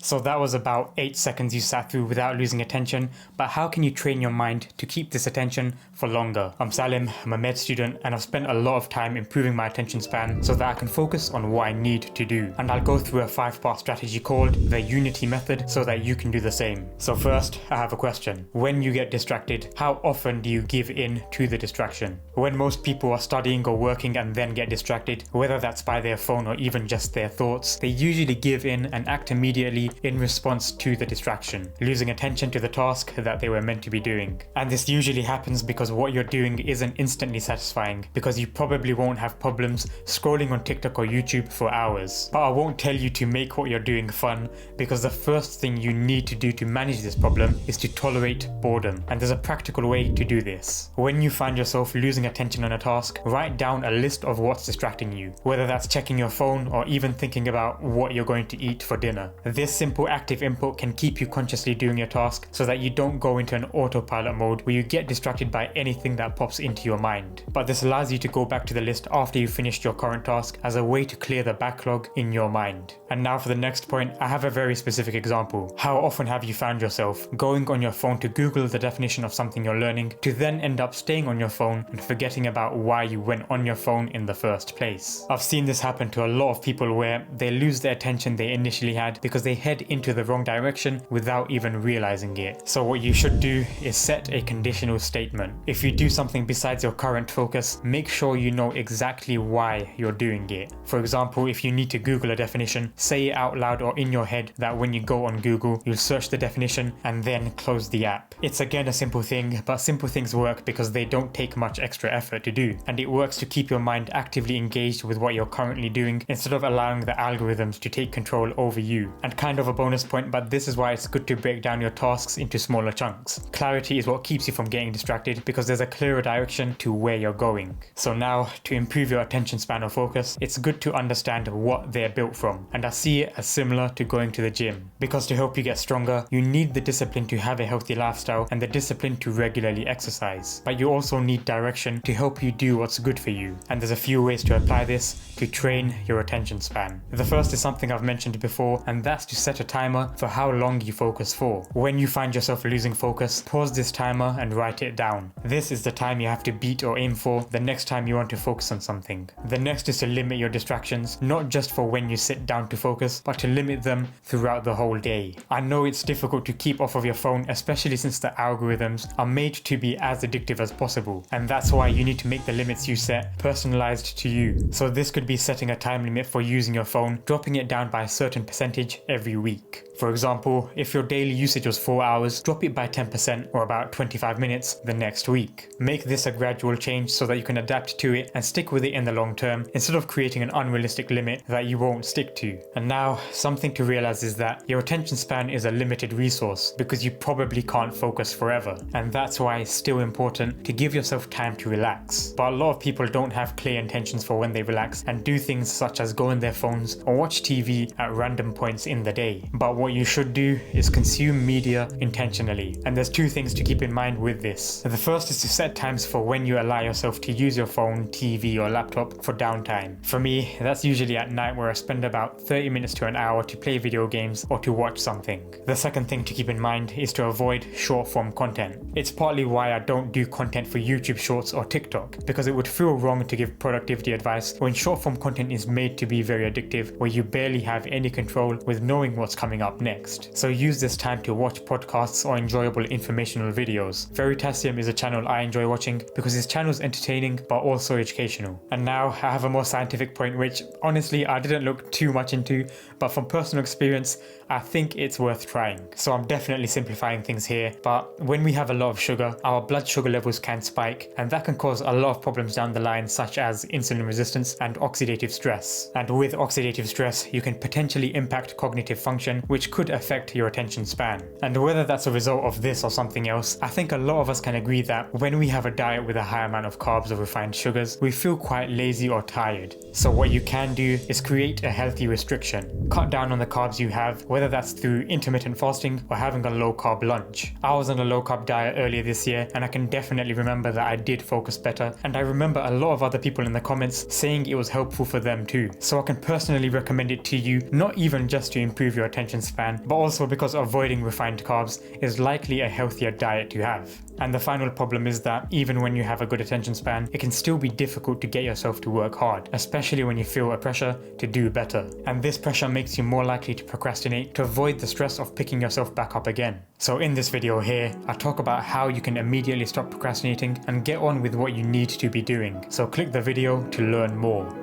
So that was about 8 seconds you sat through without losing attention, but how can you train your mind to keep this attention for longer? I'm Salim, I'm a med student, and I've spent a lot of time improving my attention span so that I can focus on what I need to do. And I'll go through a 5-part strategy called the Unity Method so that you can do the same. So first, I have a question. When you get distracted, how often do you give in to the distraction? When most people are studying or working and then get distracted, whether that's by their phone or even just their thoughts, they usually give in and act immediately in response to the distraction, losing attention to the task that they were meant to be doing. And this usually happens because what you're doing isn't instantly satisfying, because you probably won't have problems scrolling on TikTok or YouTube for hours. But I won't tell you to make what you're doing fun, because the first thing you need to do to manage this problem is to tolerate boredom. And there's a practical way to do this. When you find yourself losing attention on a task, write down a list of what's distracting you, whether that's checking your phone or even thinking about what you're going to eat for dinner. This simple active input can keep you consciously doing your task so that you don't go into an autopilot mode where you get distracted by anything that pops into your mind. But this allows you to go back to the list after you've finished your current task as a way to clear the backlog in your mind. And now for the next point, I have a very specific example. How often have you found yourself going on your phone to Google the definition of something you're learning, to then end up staying on your phone and forgetting about why you went on your phone in the first place? I've seen this happen to a lot of people where they lose the attention they initially had because they head into the wrong direction without even realizing it. So what you should do is set a conditional statement. If you do something besides your current focus, make sure you know exactly why you're doing it. For example, if you need to Google a definition, say it out loud or in your head that when you go on Google, you'll search the definition and then close the app. It's again a simple thing, but simple things work because they don't take much extra effort to do. And it works to keep your mind actively engaged with what you're currently doing instead of allowing the algorithms to take control over you. And kind of a bonus point, but this is why it's good to break down your tasks into smaller chunks. Clarity is what keeps you from getting distracted because there's a clearer direction to where you're going. So now, to improve your attention span or focus, it's good to understand what they're built from. And I see it as similar to going to the gym. Because to help you get stronger, you need the discipline to have a healthy lifestyle and the discipline to regularly exercise. But you also need direction to help you do what's good for you. And there's a few ways to apply this to train your attention span. The first is something I've mentioned before, and that's to set a timer for how long you focus for. When you find yourself losing focus, pause this timer and write it down. This is the time you have to beat or aim for the next time you want to focus on something. The next is to limit your distractions, not just for when you sit down to focus, but to limit them throughout the whole day. I know it's difficult to keep off of your phone, especially since the algorithms are made to be as addictive as possible, and that's why you need to make the limits you set personalized to you. So this could be setting a time limit for using your phone, dropping it down by a certain percentage every week. For example, if your daily usage was 4 hours, drop it by 10% or about 25 minutes the next week. Make this a gradual change so that you can adapt to it and stick with it in the long term instead of creating an unrealistic limit that you won't stick to. And now, something to realize is that your attention span is a limited resource because you probably can't focus forever. And that's why it's still important to give yourself time to relax. But a lot of people don't have clear intentions for when they relax and do things such as go on their phones or watch TV at random points in the day. But what you should do is consume media intentionally. And there's two things to keep in mind with this. The first is to set times for when you allow yourself to use your phone, TV or laptop for downtime. For me, that's usually at night where I spend about 30 minutes to an hour to play video games or to watch something. The second thing to keep in mind is to avoid short form content. It's partly why I don't do content for YouTube Shorts or TikTok, because it would feel wrong to give productivity advice when short form content is made to be very addictive, where you barely have any control with knowing what's coming up next. So use this time to watch podcasts or enjoyable informational videos. Veritasium is a channel I enjoy watching because his channel is entertaining but also educational. And now I have a more scientific point which honestly I didn't look too much into, but from personal experience I think it's worth trying. So I'm definitely simplifying things here, but when we have a lot of sugar, our blood sugar levels can spike, and that can cause a lot of problems down the line, such as insulin resistance and oxidative stress. And with oxidative stress, you can potentially impact cognitive function, which could affect your attention span. And whether that's a result of this or something else, I think a lot of us can agree that when we have a diet with a high amount of carbs or refined sugars, we feel quite lazy or tired. So what you can do is create a healthy restriction. Cut down on the carbs you have, whether that's through intermittent fasting or having a low carb lunch. I was on a low carb diet earlier this year, and I can definitely remember that I did focus better, and I remember a lot of other people in the comments saying it was helpful for them too. So I can personally recommend it to you, not even just to improve improve your attention span, but also because avoiding refined carbs is likely a healthier diet to have. And the final problem is that even when you have a good attention span, it can still be difficult to get yourself to work hard, especially when you feel a pressure to do better. And this pressure makes you more likely to procrastinate to avoid the stress of picking yourself back up again. So in this video here, I talk about how you can immediately stop procrastinating and get on with what you need to be doing. So click the video to learn more.